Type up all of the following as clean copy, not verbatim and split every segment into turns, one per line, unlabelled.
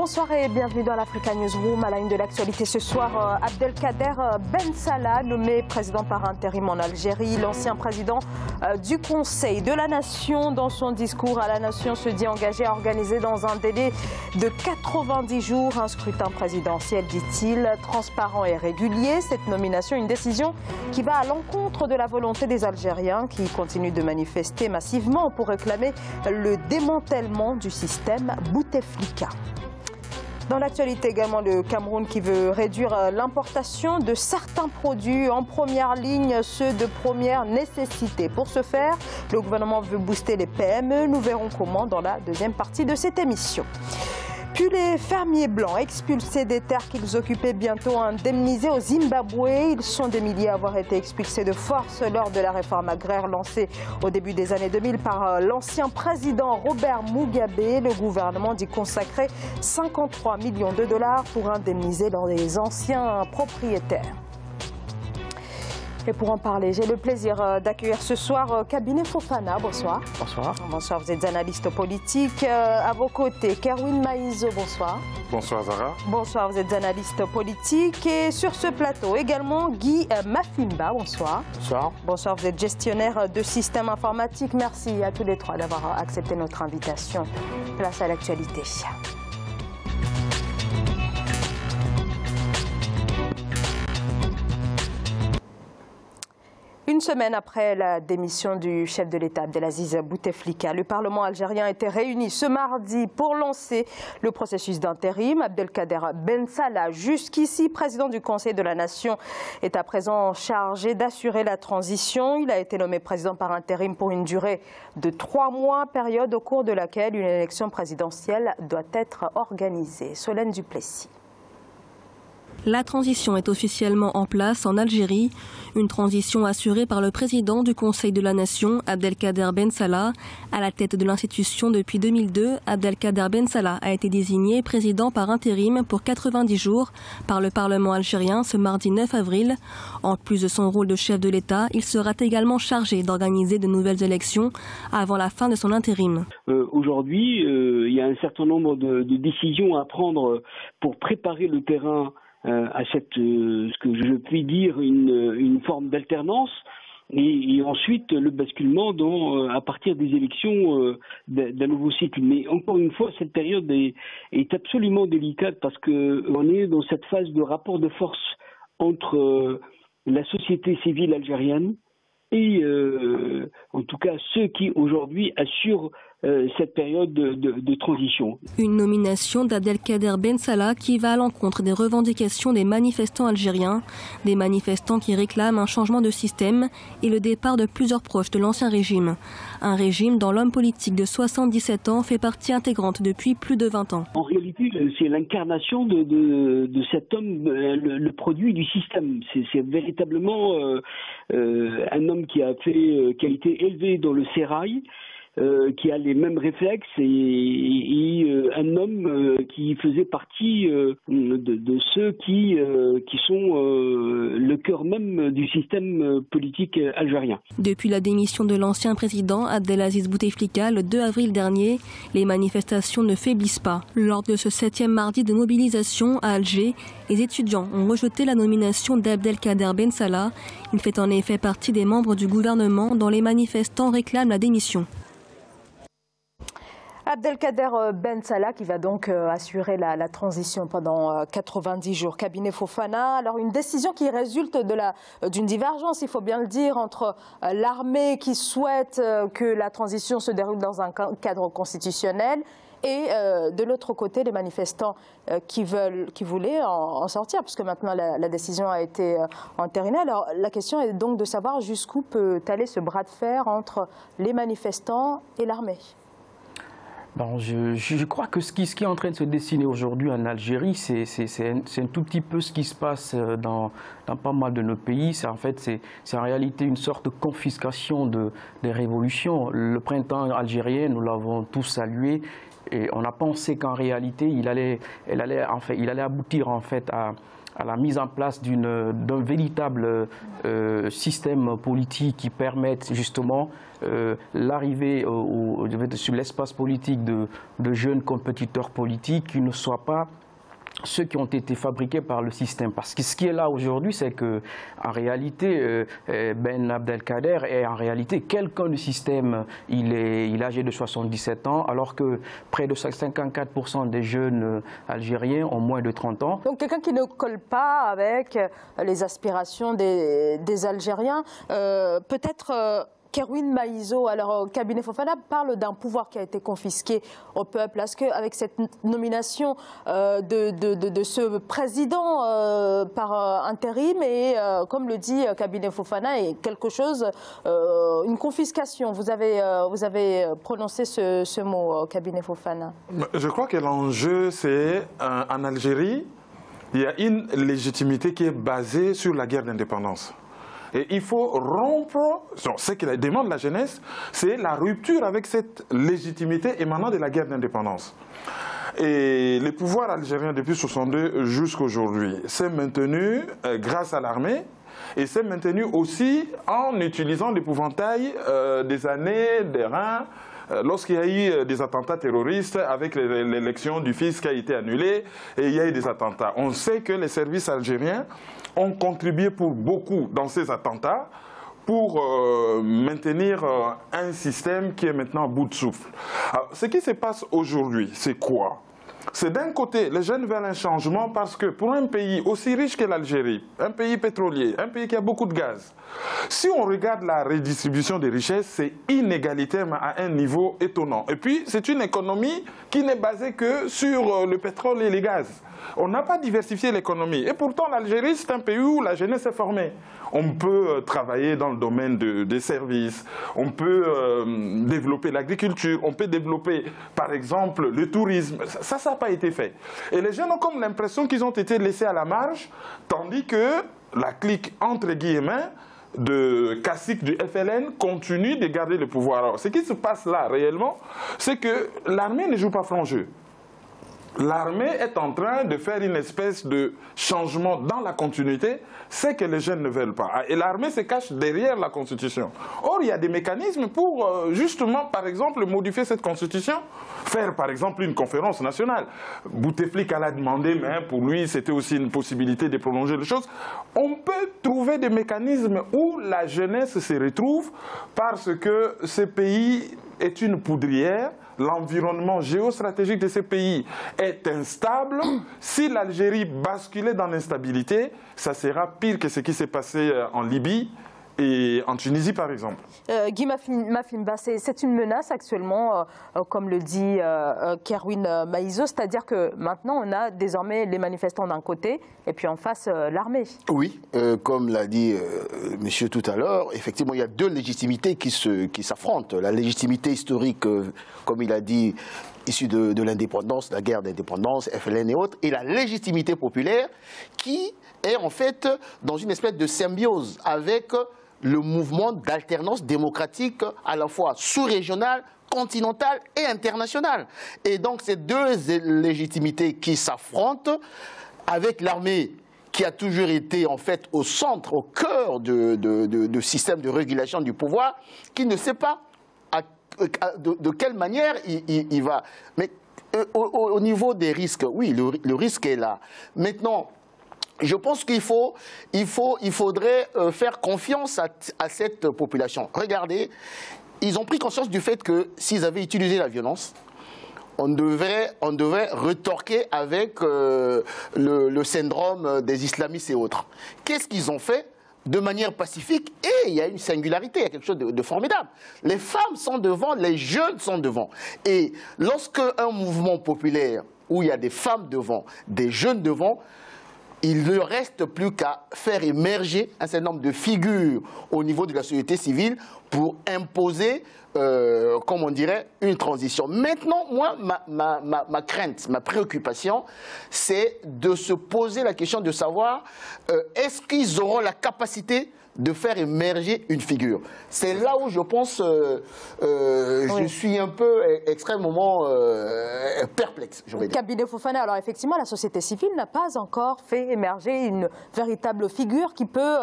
Bonsoir et bienvenue dans l'Africa Newsroom. À la une de l'actualité ce soir, Abdelkader Ben Salah, nommé président par intérim en Algérie. L'ancien président du Conseil de la Nation, dans son discours à la Nation, se dit engagé à organiser dans un délai de 90 jours un scrutin présidentiel, dit-il, transparent et régulier. Cette nomination, une décision qui va à l'encontre de la volonté des Algériens qui continuent de manifester massivement pour réclamer le démantèlement du système Bouteflika. Dans l'actualité également, le Cameroun qui veut réduire l'importation de certains produits en première ligne, ceux de première nécessité. Pour ce faire, le gouvernement veut booster les PME. Nous verrons comment dans la deuxième partie de cette émission. Puis les fermiers blancs expulsés des terres qu'ils occupaient, bientôt indemnisés au Zimbabwe. Ils sont des milliers à avoir été expulsés de force lors de la réforme agraire lancée au début des années 2000 par l'ancien président Robert Mugabe. Le gouvernement dit consacrer 53 millions de dollars pour indemniser les anciens propriétaires. Et pour en parler, j'ai le plaisir d'accueillir ce soir Cabinet Fofana. Bonsoir.
Bonsoir.
Bonsoir, vous êtes analyste politique. À vos côtés, Kerwin Maïzo, bonsoir.
Bonsoir Zara.
Bonsoir, vous êtes analyste politique. Et sur ce plateau également, Guy Mafimba, bonsoir.
Bonsoir.
Bonsoir, vous êtes gestionnaire de systèmes informatiques. Merci à tous les trois d'avoir accepté notre invitation. Place à l'actualité. Une semaine après la démission du chef de l'État, Abdelaziz Bouteflika, le Parlement algérien était réuni ce mardi pour lancer le processus d'intérim. Abdelkader Ben Salah, jusqu'ici président du Conseil de la Nation, est à présent chargé d'assurer la transition. Il a été nommé président par intérim pour une durée de 3 mois, période au cours de laquelle une élection présidentielle doit être organisée. Solène Duplessis.
La transition est officiellement en place en Algérie, une transition assurée par le président du Conseil de la Nation, Abdelkader Ben Salah. À la tête de l'institution depuis 2002, Abdelkader Ben Salah a été désigné président par intérim pour 90 jours par le Parlement algérien ce mardi 9 avril. En plus de son rôle de chef de l'État, il sera également chargé d'organiser de nouvelles élections avant la fin de son intérim.
Aujourd'hui, il y a un certain nombre de décisions à prendre pour préparer le terrain à ce que je puis dire une forme d'alternance et ensuite le basculement à partir des élections d'un nouveau cycle. Mais encore une fois, cette période est absolument délicate parce qu'on est dans cette phase de rapport de force entre la société civile algérienne et en tout cas ceux qui aujourd'hui assurent cette période de transition.
Une nomination d'Abdelkader Ben Salah qui va à l'encontre des revendications des manifestants algériens, des manifestants qui réclament un changement de système et le départ de plusieurs proches de l'ancien régime. Un régime dont l'homme politique de 77 ans fait partie intégrante depuis plus de 20 ans.
En réalité, c'est l'incarnation de cet homme, le produit du système. C'est véritablement un homme qui a été élevé dans le sérail, qui a les mêmes réflexes et un homme qui faisait partie de ceux qui sont le cœur même du système politique algérien.
Depuis la démission de l'ancien président Abdelaziz Bouteflika le 2 avril dernier, les manifestations ne faiblissent pas. Lors de ce 7e mardi de mobilisation à Alger, les étudiants ont rejeté la nomination d'Abdelkader Ben Salah. Il fait en effet partie des membres du gouvernement dont les manifestants réclament la démission.
Abdelkader Ben Salah qui va donc assurer la transition pendant 90 jours. Cabinet Fofana, alors une décision qui résulte d'une divergence, il faut bien le dire, entre l'armée qui souhaite que la transition se déroule dans un cadre constitutionnel et de l'autre côté les manifestants qui voulaient en sortir, puisque maintenant la décision a été entérinée. Alors la question est donc de savoir jusqu'où peut aller ce bras de fer entre les manifestants et l'armée.
Bon, je crois que ce qui est en train de se dessiner aujourd'hui en Algérie, c'est un tout petit peu ce qui se passe dans pas mal de nos pays. C'est en réalité une sorte de confiscation des révolutions. Le printemps algérien, nous l'avons tous salué. Et on a pensé qu'en réalité, il allait aboutir en fait à la mise en place d'un véritable système politique qui permette justement l'arrivée sur l'espace politique de jeunes compétiteurs politiques qui ne soient pas ceux qui ont été fabriqués par le système. Parce que ce qui est là aujourd'hui, c'est qu'en réalité, Ben Abdelkader est en réalité quelqu'un du système. Il est âgé de 77 ans, alors que près de 54% des jeunes Algériens ont moins de 30 ans.
Donc quelqu'un qui ne colle pas avec les aspirations des Algériens. Peut-être... Kerwin Maïzo, alors Cabinet Fofana parle d'un pouvoir qui a été confisqué au peuple. Est-ce qu'avec cette nomination de ce président par intérim et comme le dit Cabinet Fofana, est quelque chose, une confiscation. Vous avez prononcé ce mot, Cabinet Fofana.
Je crois que l'enjeu, c'est en Algérie, il y a une légitimité qui est basée sur la guerre d'indépendance. Et il faut rompre, ce que demande la jeunesse, c'est la rupture avec cette légitimité émanant de la guerre d'indépendance. Et le pouvoir algérien depuis 1962 jusqu'à aujourd'hui s'est maintenu grâce à l'armée et s'est maintenu aussi en utilisant l'épouvantail des années d'airain. Lorsqu'il y a eu des attentats terroristes avec l'élection du fils qui a été annulée et il y a eu des attentats. On sait que les services algériens ont contribué pour beaucoup dans ces attentats pour maintenir un système qui est maintenant à bout de souffle. Alors, ce qui se passe aujourd'hui, c'est quoi? C'est d'un côté, les jeunes veulent un changement parce que pour un pays aussi riche que l'Algérie, un pays pétrolier, un pays qui a beaucoup de gaz, si on regarde la redistribution des richesses, c'est inégalitaire à un niveau étonnant. Et puis, c'est une économie qui n'est basée que sur le pétrole et les gaz. On n'a pas diversifié l'économie. Et pourtant, l'Algérie, c'est un pays où la jeunesse est formée. On peut travailler dans le domaine des services, on peut développer l'agriculture, on peut développer, par exemple, le tourisme. Ça n'a pas été fait. Et les jeunes ont comme l'impression qu'ils ont été laissés à la marge, tandis que la clique, entre guillemets, de caciques du FLN continue de garder le pouvoir. Alors, ce qui se passe là, réellement, c'est que l'armée ne joue pas franc jeu. L'armée est en train de faire une espèce de changement dans la continuité, c'est que les jeunes ne veulent pas. Et l'armée se cache derrière la Constitution. Or, il y a des mécanismes pour, justement, par exemple, modifier cette Constitution, faire, par exemple, une conférence nationale. Bouteflika l'a demandé, mais pour lui, c'était aussi une possibilité de prolonger les choses. On peut trouver des mécanismes où la jeunesse se retrouve parce que ce pays est une poudrière. L'environnement géostratégique de ces pays est instable. Si l'Algérie basculait dans l'instabilité, ça sera pire que ce qui s'est passé en Libye et en Tunisie, par exemple.
Guy Mafimba, c'est une menace actuellement, comme le dit Kerwin Maïzo, c'est-à-dire que maintenant on a désormais les manifestants d'un côté et puis en face l'armée.
Oui, comme l'a dit monsieur tout à l'heure, effectivement il y a deux légitimités qui s'affrontent. La légitimité historique, comme il a dit, issue de l'indépendance, de la guerre d'indépendance, FLN et autres, et la légitimité populaire qui est en fait dans une espèce de symbiose avec le mouvement d'alternance démocratique à la fois sous-régional, continental et international. Et donc ces deux légitimités qui s'affrontent avec l'armée qui a toujours été en fait au centre, au cœur de système de régulation du pouvoir, qui ne sait pas de quelle manière il va. Mais au niveau des risques, oui, le risque est là. Maintenant, je pense qu'il faudrait faire confiance à cette population. Regardez, ils ont pris conscience du fait que s'ils avaient utilisé la violence, on devrait retorquer avec le syndrome des islamistes et autres. Qu'est-ce qu'ils ont fait? De manière pacifique, et il y a une singularité, il y a quelque chose de formidable. Les femmes sont devant, les jeunes sont devant. Et lorsque un mouvement populaire, où il y a des femmes devant, des jeunes devant, il ne reste plus qu'à faire émerger un certain nombre de figures au niveau de la société civile pour imposer, comme on dirait, une transition. Maintenant, moi, ma crainte, ma préoccupation, c'est de se poser la question de savoir est-ce qu'ils auront la capacité de faire émerger une figure. C'est là où je pense, je suis un peu extrêmement perplexe, je vais dire.
Cabinet Fofana, alors effectivement, la société civile n'a pas encore fait émerger une véritable figure qui peut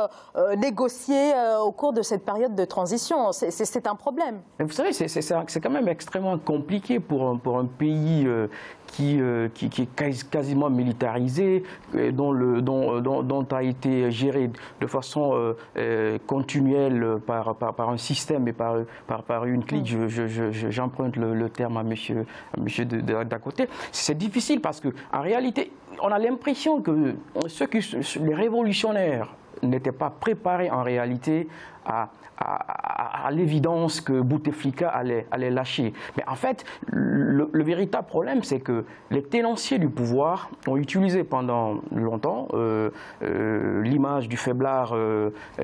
négocier au cours de cette période de transition. C'est un problème.
Mais vous savez, c'est quand même extrêmement compliqué pour un pays qui est quasiment militarisé, dont a été géré de façon continuelle par un système et par une clique. J'emprunte le terme à monsieur d'à côté. C'est difficile parce qu'en réalité, on a l'impression que les révolutionnaires n'étaient pas préparés en réalité à l'évidence que Bouteflika allait lâcher. Mais en fait, le véritable problème, c'est que les tenanciers du pouvoir ont utilisé pendant longtemps l'image du faiblard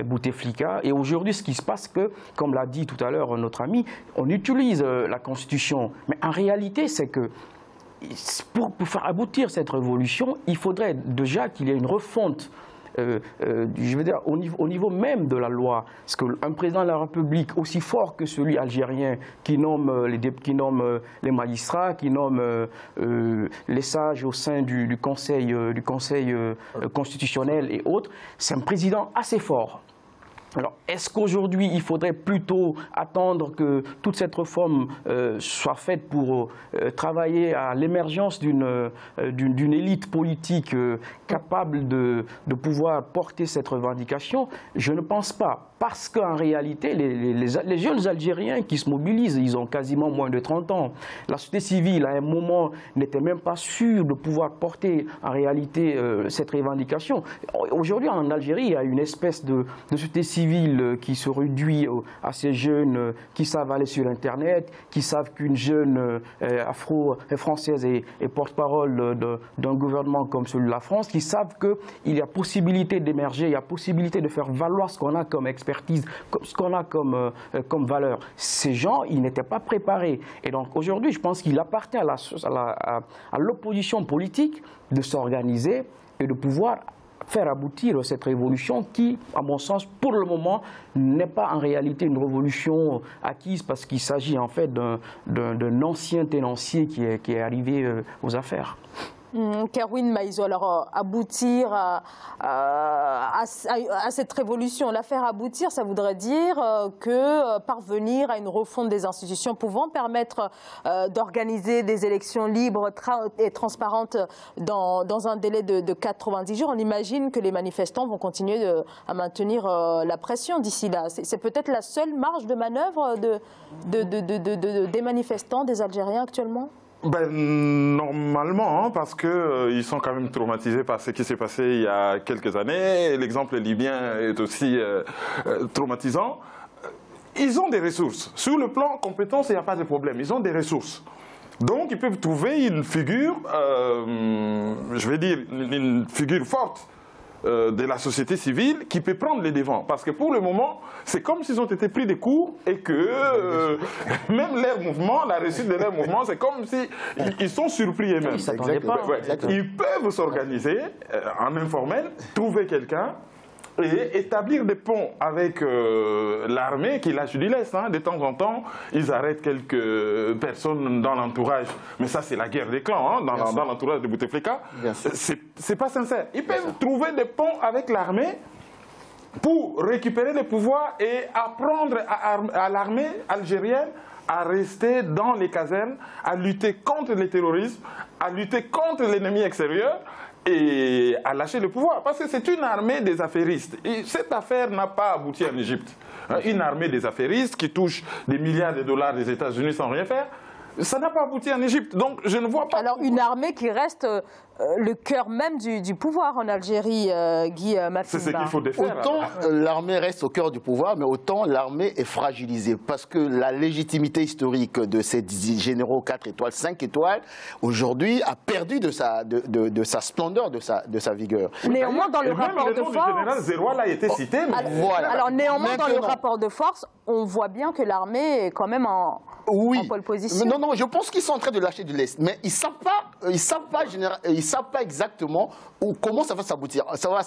Bouteflika. Et aujourd'hui, ce qui se passe, que, comme l'a dit tout à l'heure notre ami, on utilise la Constitution. Mais en réalité, c'est que pour faire aboutir cette révolution, il faudrait déjà qu'il y ait une refonte. Je veux dire, au niveau même de la loi, parce qu'un président de la République aussi fort que celui algérien qui nomme les magistrats, qui nomme les sages au sein du Conseil constitutionnel et autres, c'est un président assez fort. Alors, est-ce qu'aujourd'hui, il faudrait plutôt attendre que toute cette réforme soit faite pour travailler à l'émergence d'une élite politique capable de pouvoir porter cette revendication? Je ne pense pas. Parce qu'en réalité, les jeunes Algériens qui se mobilisent, ils ont quasiment moins de 30 ans. La société civile, à un moment, n'était même pas sûre de pouvoir porter en réalité cette revendication. Aujourd'hui, en Algérie, il y a une espèce de société civile qui se réduit à ces jeunes qui savent aller sur Internet, qui savent qu'une jeune afro-française est porte-parole d'un gouvernement comme celui de la France, qui savent qu'il y a possibilité d'émerger, il y a possibilité de faire valoir ce qu'on a comme expertise, ce qu'on a comme valeur. Ces gens, ils n'étaient pas préparés. Et donc aujourd'hui, je pense qu'il appartient à l'opposition politique de s'organiser et de pouvoir faire aboutir cette révolution qui, à mon sens, pour le moment, n'est pas en réalité une révolution acquise parce qu'il s'agit en fait d'un ancien tenancier qui est arrivé aux affaires.
Kerwin Maïzo, alors aboutir à cette révolution, la faire aboutir, ça voudrait dire que parvenir à une refonte des institutions pouvant permettre d'organiser des élections libres et transparentes dans un délai de 90 jours. On imagine que les manifestants vont continuer à maintenir la pression d'ici là. C'est peut-être la seule marge de manœuvre des manifestants, des Algériens actuellement ?
Normalement, parce qu'ils sont quand même traumatisés par ce qui s'est passé il y a quelques années. L'exemple libyen est aussi traumatisant. Ils ont des ressources. Sur le plan compétence, il n'y a pas de problème. Ils ont des ressources. Donc, ils peuvent trouver une figure, je vais dire, une figure forte de la société civile qui peut prendre les devants. Parce que pour le moment, c'est comme s'ils ont été pris des coups et que même leur mouvement, la réussite de leur mouvement, c'est comme s'ils sont surpris eux-mêmes. Ils peuvent s'organiser en informel, trouver quelqu'un et établir des ponts avec l'armée qui lâche du lest. De temps en temps, ils arrêtent quelques personnes dans l'entourage. Mais ça, c'est la guerre des clans, dans l'entourage de Bouteflika. C'est pas sincère. Ils peuvent trouver des ponts avec l'armée pour récupérer le pouvoir et apprendre à l'armée algérienne à rester dans les casernes, à lutter contre le terrorisme, à lutter contre l'ennemi extérieur, et à lâcher le pouvoir. Parce que c'est une armée des affairistes. Et cette affaire n'a pas abouti en Égypte. Une armée des affairistes qui touche des milliards de dollars des États-Unis sans rien faire, ça n'a pas abouti en Égypte. Donc je ne vois pas...
Alors une armée qui reste le cœur même du pouvoir en Algérie, Guy Mafimba.
C'est ce qu'il faut défaire.
Autant l'armée reste au cœur du pouvoir, mais autant l'armée est fragilisée. Parce que la légitimité historique de ces généraux 4 étoiles, 5 étoiles, aujourd'hui, a perdu de sa splendeur, de sa vigueur.
Néanmoins, dans le rapport de force...
Le général Zeroual a été cité.
Alors néanwoins, dans le rapport de force, on voit bien que l'armée est quand même en pole position.
Non, non, je pense qu'ils sont en train de lâcher de l'Est. Mais ils ne savent pas exactement comment ça va s'aboutir. Ça va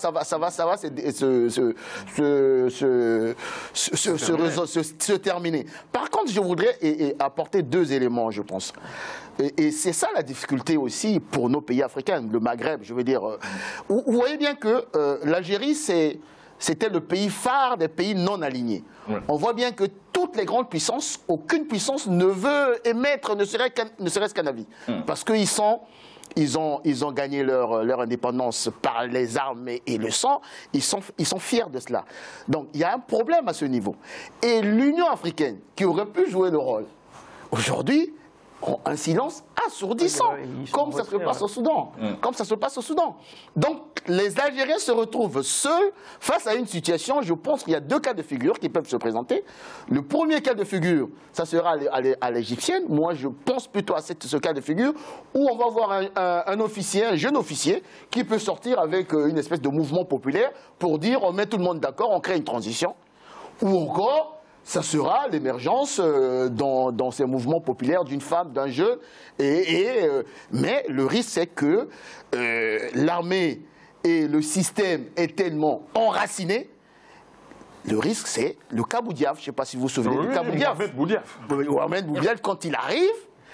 se terminer. Par contre, je voudrais apporter 2 éléments, je pense. Et c'est ça la difficulté aussi pour nos pays africains, le Maghreb, je veux dire. Vous voyez bien que l'Algérie, c'était le pays phare des pays non alignés. Ouais. On voit bien que toutes les grandes puissances, aucune puissance ne veut émettre ne serait-ce qu'un avis. Parce qu'ils ont gagné leur indépendance par les armes et le sang. Ils sont fiers de cela. Donc il y a un problème à ce niveau. Et l'Union africaine, qui aurait pu jouer le rôle, aujourd'hui, ont un silence assourdissant, comme ça se passe au Soudan. Comme ça se passe au Soudan. Donc, les Algériens se retrouvent seuls face à une situation. Je pense qu'il y a 2 cas de figure qui peuvent se présenter. Le premier cas de figure, ça sera à l'égyptienne. Moi, je pense plutôt à ce cas de figure où on va voir un officier, un jeune officier, qui peut sortir avec une espèce de mouvement populaire pour dire on met tout le monde d'accord, on crée une transition. Ou encore, ça sera l'émergence dans ces mouvements populaires d'une femme, d'un jeune. Mais le risque, c'est que l'armée et le système est tellement enraciné. Le risque, c'est le cas Boudiaf. Je ne sais pas si vous vous souvenez du cas Boudiaf. Mohamed Boudiaf, quand il arrive,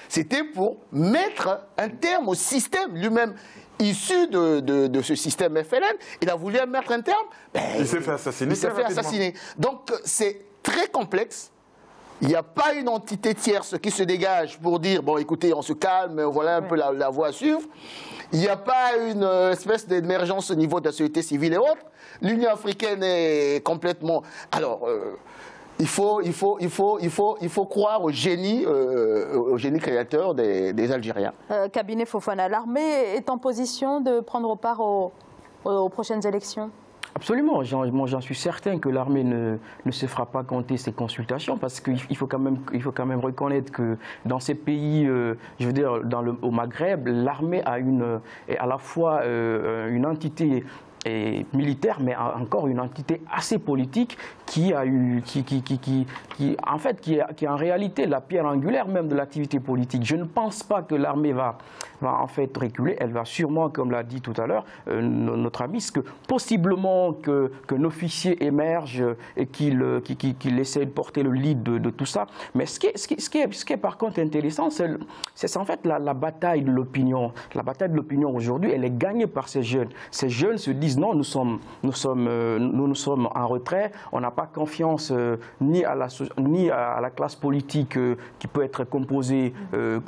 c'était pour mettre un terme au système lui-même. Issu de ce système FLN, il a voulu mettre un terme.
Il s'est fait assassiner.
Il s'est fait assassiner. Donc, c'est très complexe. Il n'y a pas une entité tierce qui se dégage pour dire, bon, écoutez, on se calme, voilà un peu la voie à suivre. Il n'y a pas une espèce d'émergence au niveau de la société civile et autres. L'Union africaine est complètement... Alors, il faut croire au génie créateur des Algériens.
Cabinet Fofana, l'armée est en position de prendre part aux prochaines élections?
Absolument, j'en suis certain que l'armée ne se fera pas compter ces consultations parce qu'il faut quand même reconnaître que dans ces pays, je veux dire au Maghreb, l'armée est à la fois une entité militaire, mais encore une entité assez politique qui est en réalité la pierre angulaire même de l'activité politique. Je ne pense pas que l'armée va en fait reculer. Elle va sûrement, comme l'a dit tout à l'heure notre ami, que possiblement qu'un officier émerge et qu'il essaie de porter le lead de tout ça. Mais ce qui est par contre intéressant, c'est en fait la bataille de l'opinion. La bataille de l'opinion aujourd'hui, elle est gagnée par ces jeunes. Ces jeunes se disent non, nous sommes en retrait, on n'a pas confiance ni à la classe politique qui peut être composée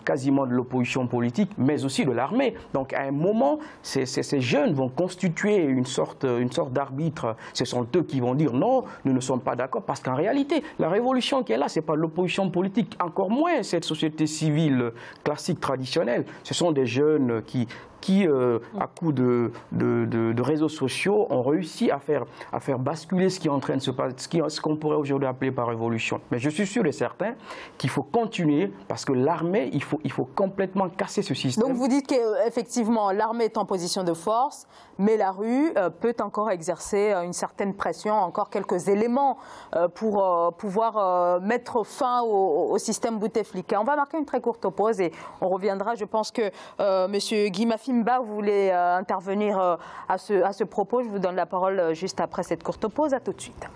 quasiment de l'opposition politique, mais aussi de l'armée. Donc à un moment, ces jeunes vont constituer une sorte d'arbitre. Ce sont eux qui vont dire non, nous ne sommes pas d'accord, parce qu'en réalité, la révolution qui est là, ce n'est pas l'opposition politique, encore moins cette société civile classique traditionnelle. Ce sont des jeunes qui à coup de réseaux sociaux, ont réussi à faire basculer ce qui est en train de se passer, ce qu'on pourrait aujourd'hui appeler par révolution. Mais je suis sûr et certain qu'il faut continuer, parce que l'armée, il faut complètement casser ce système.
Donc vous dites qu'effectivement, l'armée est en position de force, mais la rue peut encore exercer une certaine pression, encore quelques éléments pour pouvoir mettre fin au système Bouteflika. On va marquer une très courte pause et on reviendra. Je pense que M. Guy Mafimba voulait intervenir à ce propos. Je vous donne la parole juste après cette courte pause. À tout de suite.